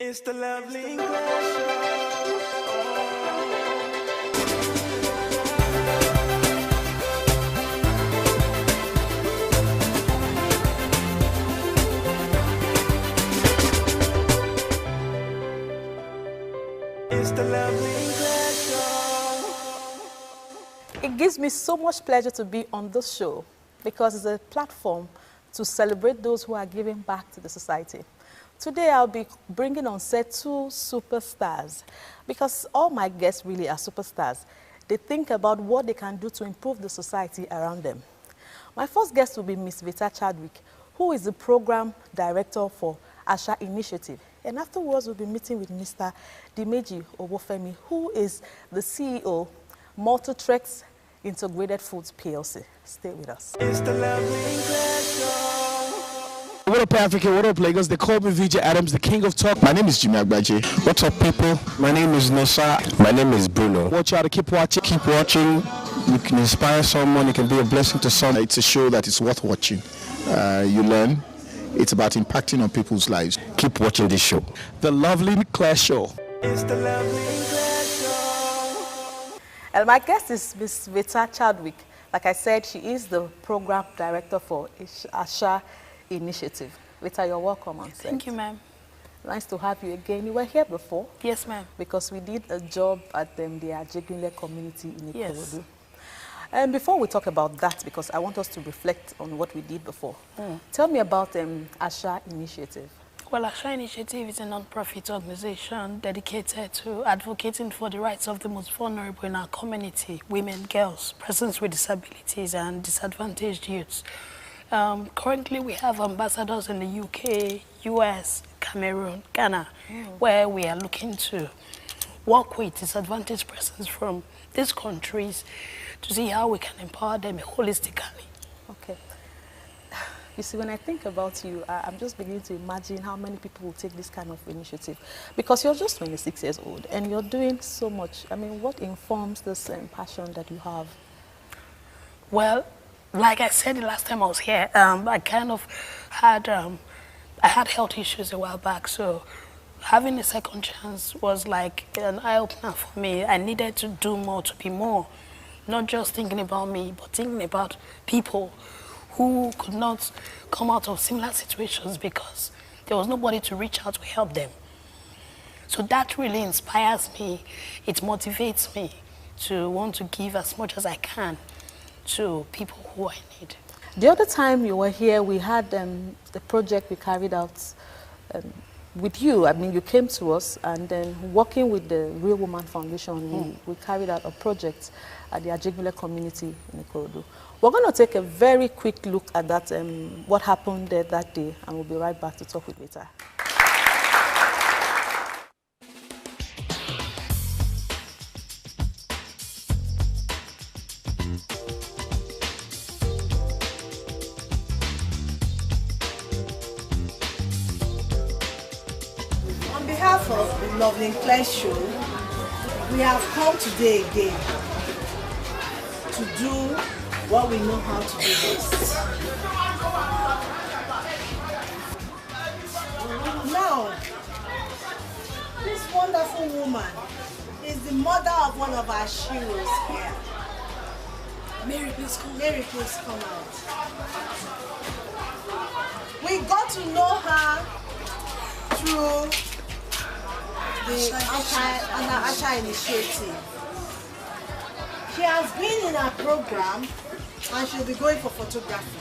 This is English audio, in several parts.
It's the lovely English show. It's the lovely English show. It gives me so much pleasure to be on this show because it's a platform to celebrate those who are giving back to the society. Today, I'll be bringing on set two superstars because all my guests really are superstars. They think about what they can do to improve the society around them. My first guest will be Miss Vweta Chadwick, who is the program director for Asha Initiative. And afterwards, we'll be meeting with Mr. Dimeji Obofemi, who is the CEO, Multitrex Integrated Foods PLC. Stay with us. It's the lovely English show. What up, Africa? What up, Lagos? They call me VJ Adams, the king of talk. My name is Jimmy Agbaje. What's up, people? My name is Nosa. My name is Bruno. Want y'all to keep watching. Keep watching. You can inspire someone. You can be a blessing to someone. It's a show that is worth watching. You learn. It's about impacting on people's lives. Keep watching this show. The lovely Claire Show. It's the lovely English show. And my guest is Miss Vweta Chadwick. Like I said, she is the program director for Asha Initiative. Vweta, you're welcome on set. Thank you, ma'am. Nice to have you again. You were here before. Yes, ma'am. Because we did a job at the Ajegunle community in Ikorodu. Yes. And before we talk about that, because I want us to reflect on what we did before, tell me about Asha Initiative. Well, Asha Initiative is a non-profit organization dedicated to advocating for the rights of the most vulnerable in our community, women, girls, persons with disabilities, and disadvantaged youths. Currently, we have ambassadors in the UK, US, Cameroon, Ghana, where we are looking to work with disadvantaged persons from these countries to see how we can empower them holistically. Okay. You see, when I think about you, I'm just beginning to imagine how many people will take this kind of initiative. Because you're just 26 years old and you're doing so much. I mean, what informs this passion that you have? Well, like I said the last time I was here, I kind of had, I had health issues a while back, so having a second chance was like an eye-opener for me. I needed to do more, to be more. Not just thinking about me, but thinking about people who could not come out of similar situations because there was nobody to reach out to help them. So that really inspires me. It motivates me to want to give as much as I can to people who I need. The other time you were here, we had the project we carried out with you. I mean, you came to us, and then working with the Real Woman Foundation, we carried out a project at the Ajegunle community in Ikorodu. We're going to take a very quick look at that, what happened there that day, and we'll be right back to talk with Vweta. On behalf of the lovely Claire Show, we have come today again to do what we know how to do best. Now, this wonderful woman is the mother of one of our Sheros here. Mary, please come. Mary, please come out. We got to know her through the Asha Initiative. She has been in our program and she'll be going for photography.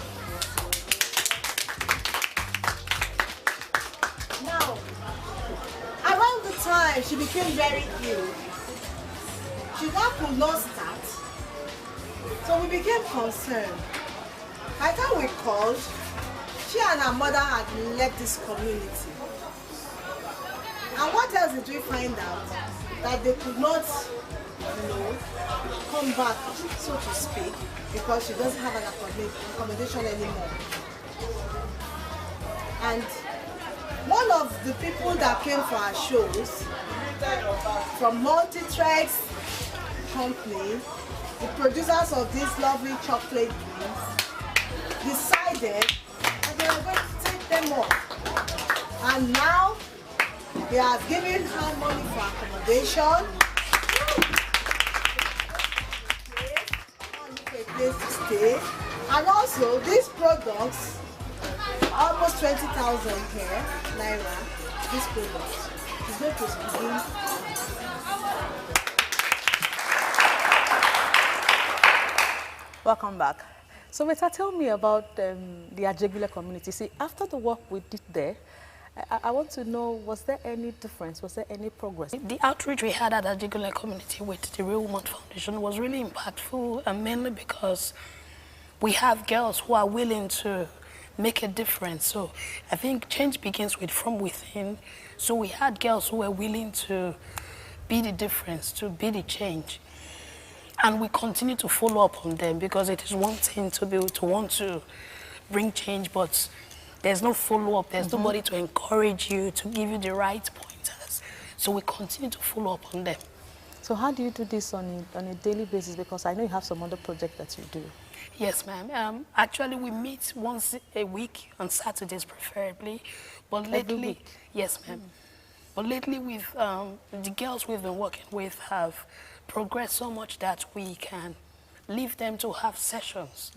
Now, around the time she became very ill, she now could not start. So we became concerned. By the time we called, she and her mother had left this community. And what else did we find out? That they could not, come back, so to speak, because she doesn't have an accommodation anymore. And one of the people that came for our shows, from Multitrex company, the producers of these lovely chocolate drinks, decided that they were going to take them off. And now He has given her money for accommodation. A place to stay. And also, these products, almost 20,000 here, Naira, these products, is going to begin. Welcome back. So, Vweta, tell me about the Ajegule community. See, after the work we did there, I want to know, was there any difference? Was there any progress? The outreach we had at Ajegule community with the Real Woman Foundation was really impactful, and mainly because we have girls who are willing to make a difference. So I think change begins from within. So we had girls who were willing to be the difference, to be the change. And we continue to follow up on them, because it is one thing to be able to want to bring change, but there's no follow-up. There's nobody to encourage you, to give you the right pointers. So we continue to follow up on them. So how do you do this on a daily basis? Because I know you have some other project that you do. Yes, ma'am. Actually, we meet once a week, on Saturdays preferably. But lately, Every week? Yes, ma'am. But lately, the girls we've been working with have progressed so much that we can leave them to have sessions.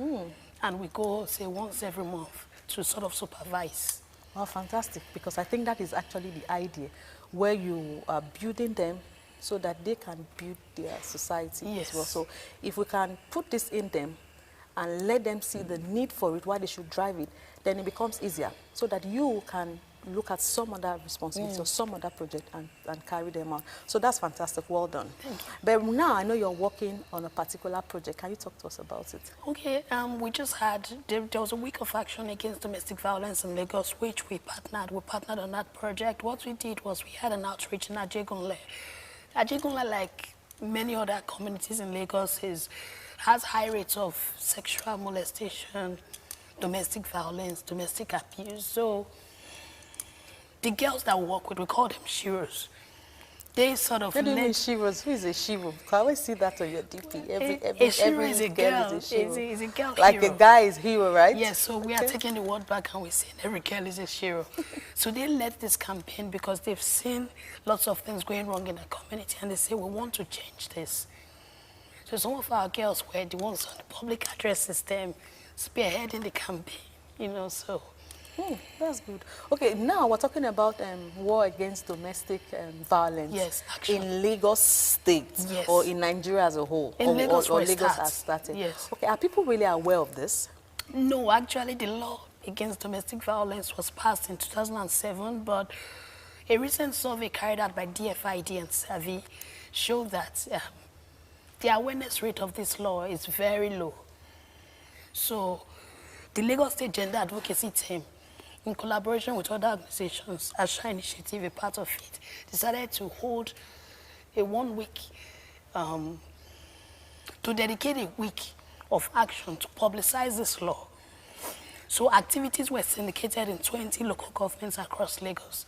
And we go, say, once every month to sort of supervise. Well, fantastic, because I think that is actually the idea, where you are building them so that they can build their society as well. So if we can put this in them and let them see the need for it, why they should drive it, then it becomes easier, so that you can look at some other responsibility or some other project and carry them out. So that's fantastic. Well done. But now I know you're working on a particular project. Can you talk to us about it? Okay, we just had, there was a week of action against domestic violence in Lagos, which we partnered on that project. What we did was we had an outreach in Ajegunle. Ajegunle, like many other communities in Lagos, has high rates of sexual molestation, domestic violence, domestic abuse. So the girls that we work with, we call them Sheros. They sort of... What do you mean Sheros? Who is a Shero? I always see that on your DP. Every Shero is a girl. Is a Shero. Is a girl like hero. A guy is hero, right? Yes, so we are taking the word back and we're saying every girl is a Shero. So they led this campaign because they've seen lots of things going wrong in the community, and they say, we want to change this. So some of our girls were the ones on the public address system, spearheading the campaign, you know, so... That's good. Okay, now we're talking about war against domestic violence in Lagos State or in Nigeria as a whole. In Lagos, or Lagos has started. Yes. Okay, are people really aware of this? No, actually the law against domestic violence was passed in 2007, but a recent survey carried out by DFID and Savvy showed that the awareness rate of this law is very low. So the Lagos State Gender Advocacy Team, in collaboration with other organizations, Asha Initiative, a part of it, decided to hold a 1 week, to dedicate a week of action to publicize this law. So activities were syndicated in 20 local governments across Lagos.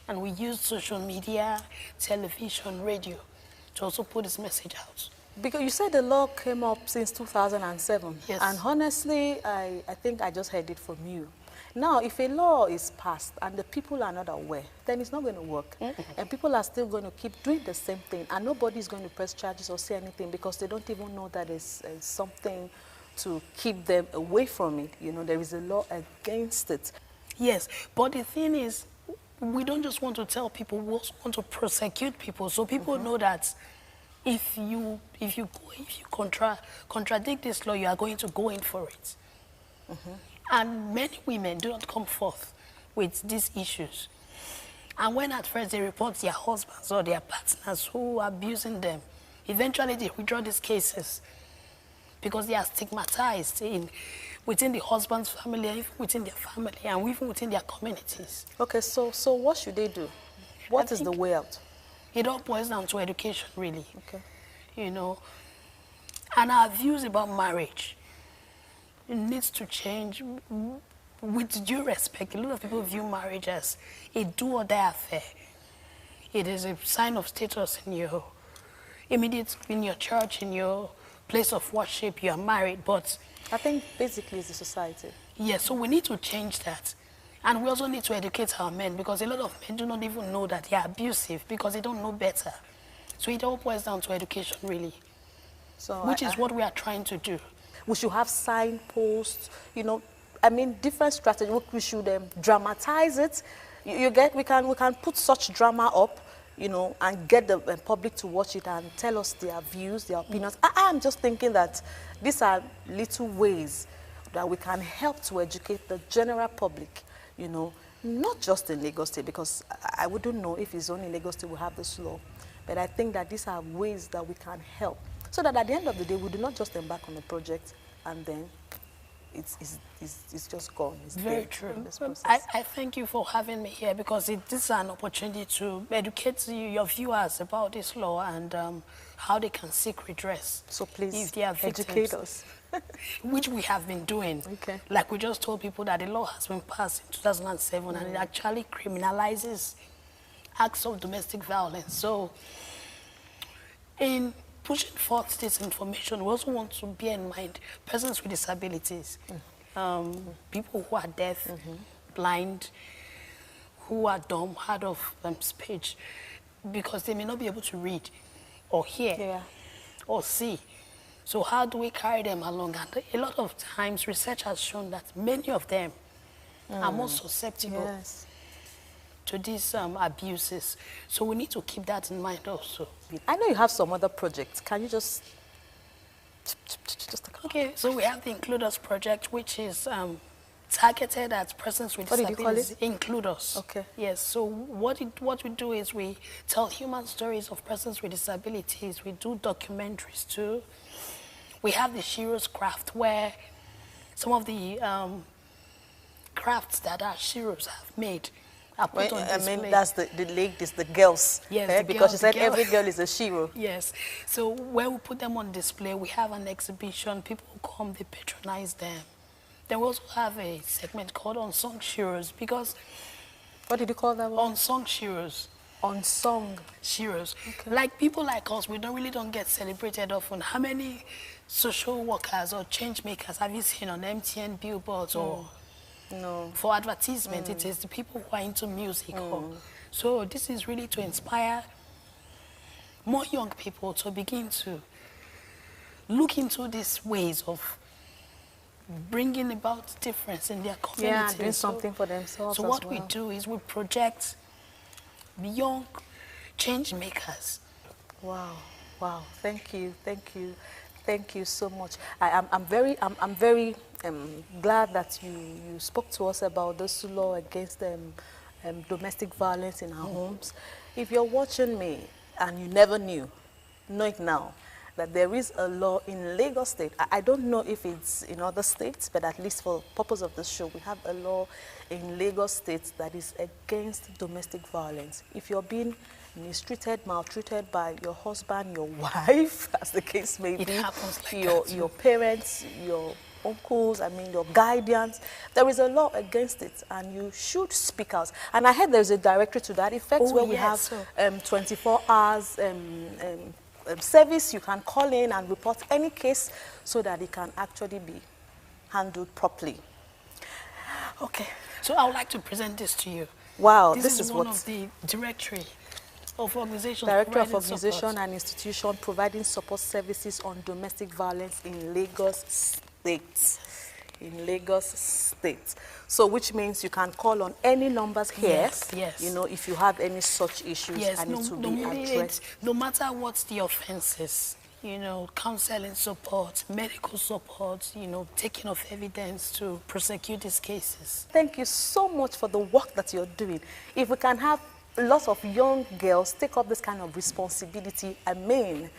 And we used social media, television, radio to also put this message out. Because you said the law came up since 2007. Yes. And honestly, I think I just heard it from you. Now, if a law is passed and the people are not aware, then it's not going to work. And people are still going to keep doing the same thing, and nobody's going to press charges or say anything because they don't even know that there's something to keep them away from it. You know, there is a law against it. Yes, but the thing is, we don't just want to tell people, we also want to prosecute people, so people know that if you contradict this law, you are going to go in for it. And many women do not come forth with these issues. And when at first they report their husbands or their partners who are abusing them, eventually they withdraw these cases because they are stigmatized within the husband's family, even within their family, and even within their communities. Okay, so what should they do? What is the way out? It all boils down to education, really. Okay. You know, and our views about marriage, it needs to change with due respect. A lot of people view marriage as a do-or-die affair. It is a sign of status in your in your church, in your place of worship. You are married, but I think basically it's the society. Yes, so we need to change that. And we also need to educate our men, because a lot of men do not even know that they are abusive because they don't know better. So it all boils down to education, really, So which is what we are trying to do. we should have signposts, you know, I mean, different strategies. We should dramatize it. You get, we can put such drama up, you know, and get the public to watch it and tell us their views, their opinions. I'm just thinking that these are little ways that we can help to educate the general public, you know, not just in Lagos State, because I wouldn't know if it's only in Lagos State we have this law. But I think that these are ways that we can help, so that at the end of the day, we do not just embark on a project and then it's just gone. It's Very dead true. in this process. I thank you for having me here, because this is an opportunity to educate your viewers about this law and how they can seek redress. So please if they are educate victims, us. which we have been doing. Okay. Like we just told people that the law has been passed in 2007 and it actually criminalizes acts of domestic violence. So in pushing forth this information, we also want to bear in mind persons with disabilities, people who are deaf, blind, who are dumb, hard of speech, because they may not be able to read or hear or see. So how do we carry them along? And a lot of times research has shown that many of them are more susceptible to these abuses. So we need to keep that in mind also. I know you have some other projects. Can you just Okay, so we have the Include Us project, which is targeted at persons with disabilities. What did you call it? Include Us. Okay. Yes, so what we do is we tell human stories of persons with disabilities. We do documentaries too. We have the Shero's craft, where some of the crafts that our Sheroes have made are put on display. I mean, that's the ladies, the girls. Yes, the because girls, she said the girl. every girl is a Shero. Yes. So where we put them on display, we have an exhibition. People who come, they patronize them. Then we also have a segment called Unsung Sheroes, because... What did you call that one? Unsung Sheroes. Unsung Sheroes. Okay. Like people like us, we don't get celebrated often. How many social workers or change makers have you seen on MTN billboards or for advertisement? It is the people who are into music. So this is really to inspire more young people to begin to look into these ways of bringing about difference in their community. Yeah, doing something for themselves. So what we do is we project young change makers. Wow, wow! Thank you, thank you, thank you so much. I'm very glad that you spoke to us about this law against domestic violence in our homes. If you're watching me and you never knew, know it now, that there is a law in Lagos State. I don't know if it's in other states, but at least for the purpose of the show, we have a law in Lagos State that is against domestic violence. If you're being mistreated, maltreated by your husband, your wife, as the case may be, it happens like your parents, your uncles, I mean your guardians, there is a law against it, and you should speak out. And I heard there's a directory to that effect where we have 24 hours service. You can call in and report any case so that it can actually be handled properly. Okay. So I would like to present this to you. Wow, this is one of the directory of organizations. Director of Organization and Institution providing support services on domestic violence in Lagos State. In Lagos State. So which means you can call on any numbers here, you know, if you have any such issues and it will be addressed. No matter what the offenses, you know, counseling support, medical support, you know, taking of evidence to prosecute these cases. Thank you so much for the work that you're doing. If we can have lots of young girls take up this kind of responsibility, I mean,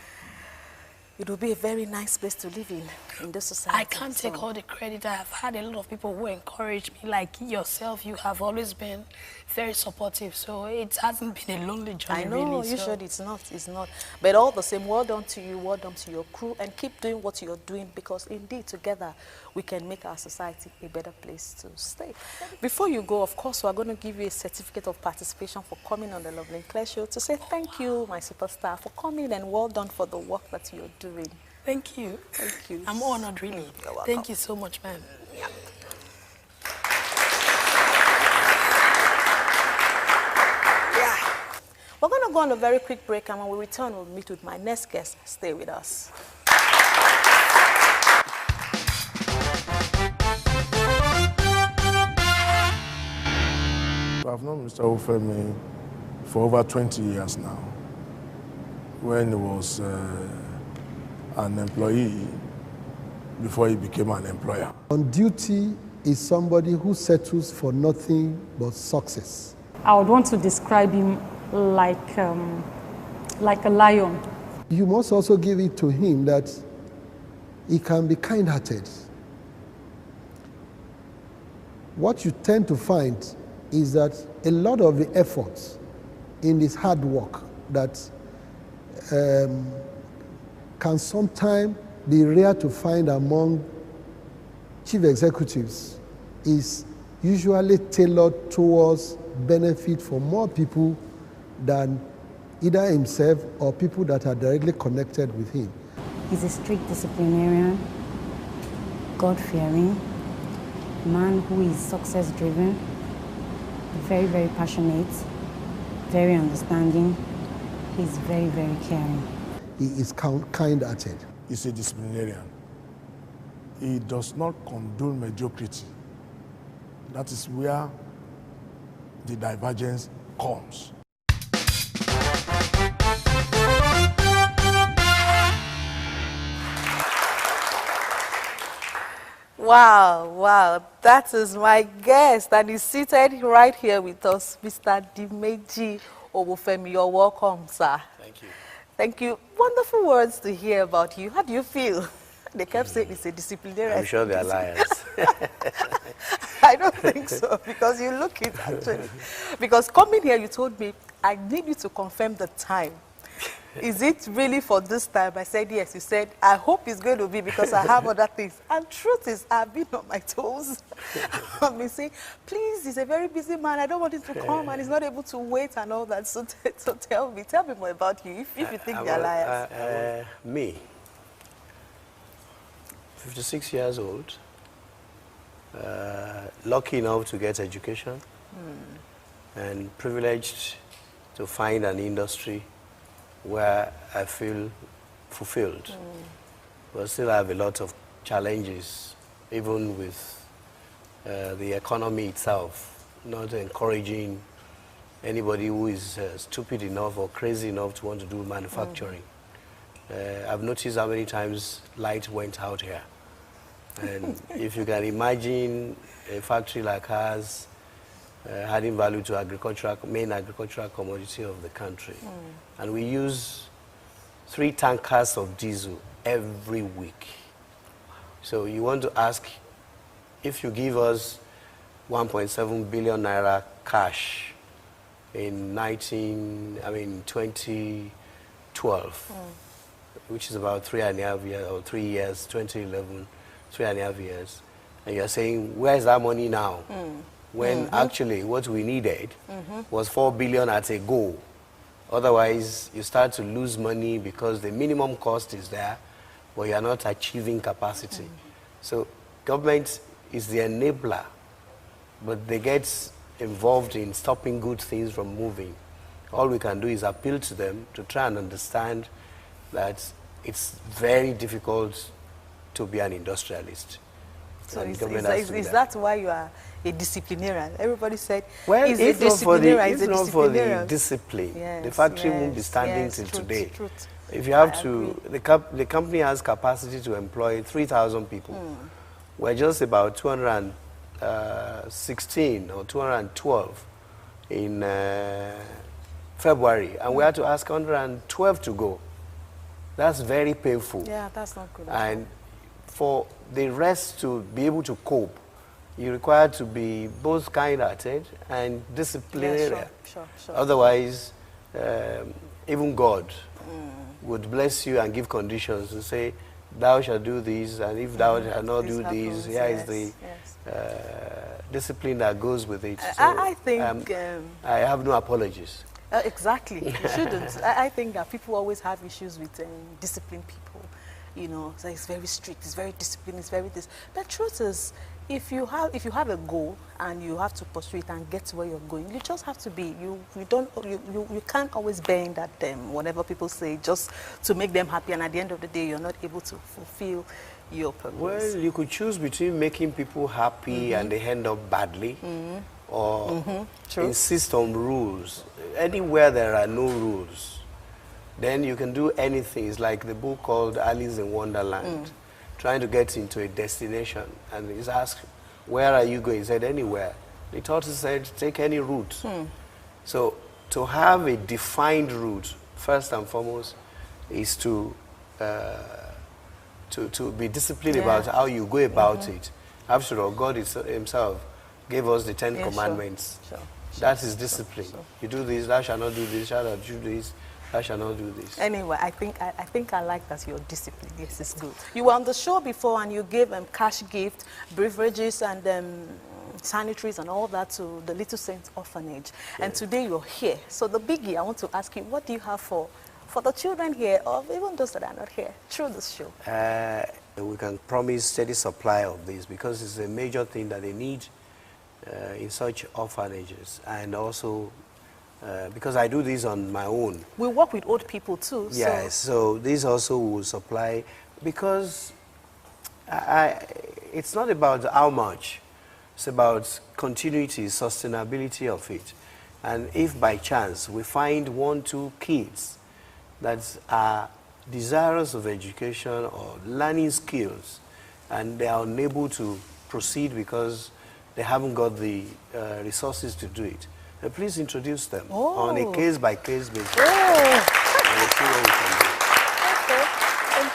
it will be a very nice place to live in this society. I can't take all the credit. I have had a lot of people who encourage me, like yourself. You have always been very supportive, so it hasn't been a lonely journey. I know, really, usually it's not. But all the same, well done to you, well done to your crew, and keep doing what you're doing, because indeed together we can make our society a better place to stay. Before you go, of course, we're going to give you a certificate of participation for coming on the Lovely and Claire Show to say thank you, my superstar, for coming, and well done for the work that you're doing. Thank you. Thank you. I'm honored, really. You're welcome. Thank you so much, ma'am. Yeah. We're going to go on a very quick break, and when we return, we'll meet with my next guest. Stay with us. I've known Mr. Ufemi for over 20 years now. When he was an employee before he became an employer. On duty is somebody who settles for nothing but success. I would want to describe him like a lion. You must also give it to him that he can be kind-hearted. What you tend to find is that a lot of the efforts in this hard work that can sometimes be rare to find among chief executives is usually tailored towards benefit for more people than either himself or people that are directly connected with him. He's a strict disciplinarian, God-fearing, man who is success-driven, very, very passionate, very understanding. He's very, very caring. He is kind-hearted. He's a disciplinarian. He does not condone mediocrity. That is where the divergence comes. Wow, wow, that is my guest, and he's seated right here with us, Mr. Dimeji Owofemi. You're welcome, sir. Thank you. Thank you. Wonderful words to hear about you. How do you feel? They kept saying it's a disciplinarian. I'm sure they're liars. I don't think so, because you look it actually. Because coming here, you told me, I need you to confirm the time. Is it really for this time? I said, yes. You said, I hope it's going to be because I have other things. And truth is, I've been on my toes. I've been saying, please, he's a very busy man. I don't want him to come, and he's not able to wait and all that. So, tell me more about you, if you think they're liars. Me, 56 years old, lucky enough to get education, and privileged to find an industry where I feel fulfilled. But still I have a lot of challenges, even with the economy itself, not encouraging anybody who is stupid enough or crazy enough to want to do manufacturing. I've noticed how many times light went out here. And if you can imagine a factory like ours, adding value to main agricultural commodity of the country. And we use 3 tankers of diesel every week. So you want to ask, if you give us 1.7 billion naira cash in 2012, which is about 3.5 years, or 3 years, 2011, 3.5 years, and you're saying, where's that money now? When actually what we needed was 4 billion at a go. Otherwise, you start to lose money because the minimum cost is there, but you are not achieving capacity. So government is the enabler, but they get involved in stopping good things from moving. All we can do is appeal to them to try and understand that it's very difficult to be an industrialist. So is that why you are a disciplinarian? Everybody said, well, if not for the discipline, yes, the factory won't be standing till today. Truth. If you have to, the company has capacity to employ 3,000 people. We're just about 216 or 212 in February, and we had to ask 112 to go. That's very painful. Yeah, that's not good. And for the rest to be able to cope, you require to be both kind-hearted and disciplinary. Yeah, sure. Otherwise, even God would bless you and give conditions to say, thou shalt do this, and if thou shalt not do this, here is the discipline that goes with it. So, I think... I have no apologies. Exactly, you shouldn't. I think that people always have issues with disciplined people. You know, so it's very strict, it's very disciplined, it's very this. But the truth is, if you have a goal and you have to pursue it and get to where you're going, you just have to be. You can't always bend at them, whatever people say, just to make them happy, and at the end of the day, you're not able to fulfill your purpose. Well, you could choose between making people happy and they end up badly, or insist on rules. Anywhere there are no rules, then you can do anything. It's like the book called Alice in Wonderland, trying to get into a destination, and he's asked, where are you going? He said, anywhere. The tortoise said, take any route. So to have a defined route, first and foremost, is to be disciplined about how you go about it. After all, God himself gave us the 10 commandments. That is discipline. You do this, thou shalt not do this, shalt not do this, thou shalt not do this. Anyway, I think I like that you're disciplined. Yes, it's good. You were on the show before and you gave cash gift, beverages and sanitaries and all that to the Little Saints Orphanage. And today you're here. So the biggie, I want to ask you, what do you have for the children here, or even those that are not here, through this show? We can promise steady supply of this, because it's a major thing that they need in such orphanages. And also, because I do this on my own. We work with old people too. Yes, so this also will supply, because it's not about how much, it's about continuity, sustainability of it. And if by chance we find 1, 2 kids that are desirous of education or learning skills, and they are unable to proceed because they haven't got the resources to do it, please introduce them on a case-by-case basis.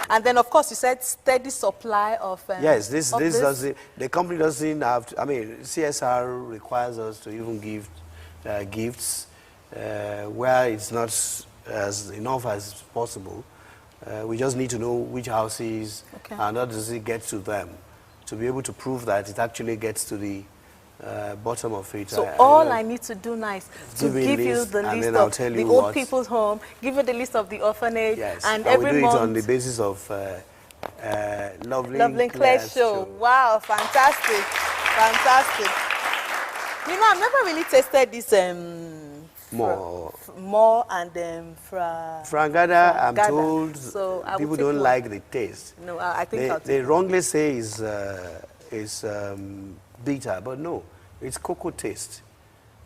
And then, of course, you said steady supply of... yes, this doesn't... The company doesn't have to... I mean, CSR requires us to even give gifts where it's not as enough as possible. We just need to know which houses and how does it get to them, to be able to prove that it actually gets to the bottom of it. So I need to do now is to give you the list of the old people's home, give you the list of the orphanage, and every we do month... it on the basis of Lovely Claire show. Wow, fantastic, fantastic. You know, I've never really tasted this more and Frangada, I'm told so people don't like the taste. No, I think they wrongly say is bitter, but no, it's cocoa taste.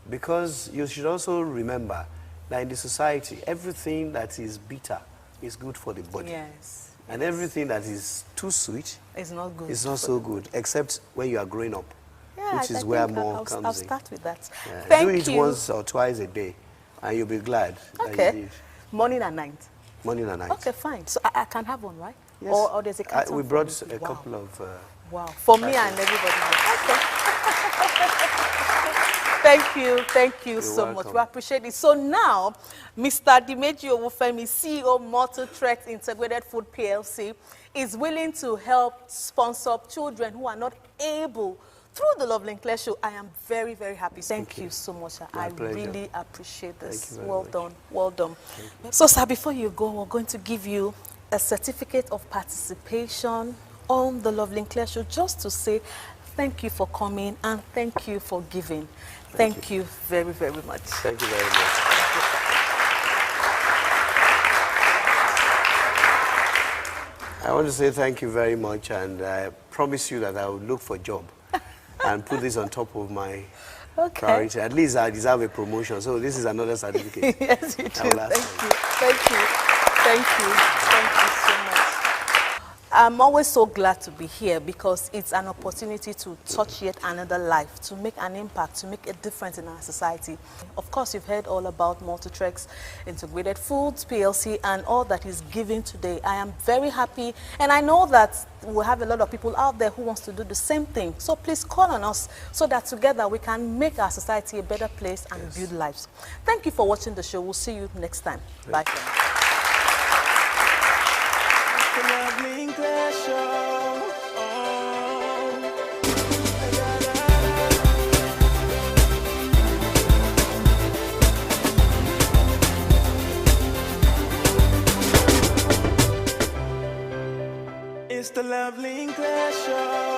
Because you should also remember that in the society, everything that is bitter is good for the body. Yes. And everything that is too sweet is not good. It's not so good, except when you are growing up. Yeah, which is where more comes in. I'll start with that. Yeah. Thank you. Do it once or twice a day, and you'll be glad that you did. Morning and night? Morning and night. Okay, fine. So I can have one, right? Yes. Or there's a carton? We brought a couple of... wow. For me and everybody else. Okay. Thank you so much. We appreciate it. So now, Mr. Dimeji Owufemi, CEO Multi-Threat Integrated Food PLC, is willing to help sponsor children who are not able through the Lovely Claire show. I am very, very happy. Thank you so much. I really appreciate this. Well done. Well done. So, sir, before you go, we're going to give you a certificate of participation on the Lovely Claire show, just to say thank you for coming and thank you for giving. Thank you very, very much. Thank you very much. I want to say thank you very much, and I promise you that I will look for a job and put this on top of my priority. At least I deserve a promotion, so this is another certificate. Yes, you do. Thank you. Thank you. Thank you. Thank you so much. I'm always so glad to be here because it's an opportunity to touch yet another life, to make an impact, to make a difference in our society. Of course, you've heard all about Multi-Threat Integrated Foods, PLC, and all that is given today. I am very happy, and I know that we have a lot of people out there who wants to do the same thing. So please call on us so that together we can make our society a better place and build lives. Thank you for watching the show. We'll see you next time. Bye for now. It's the Lovely Claire show.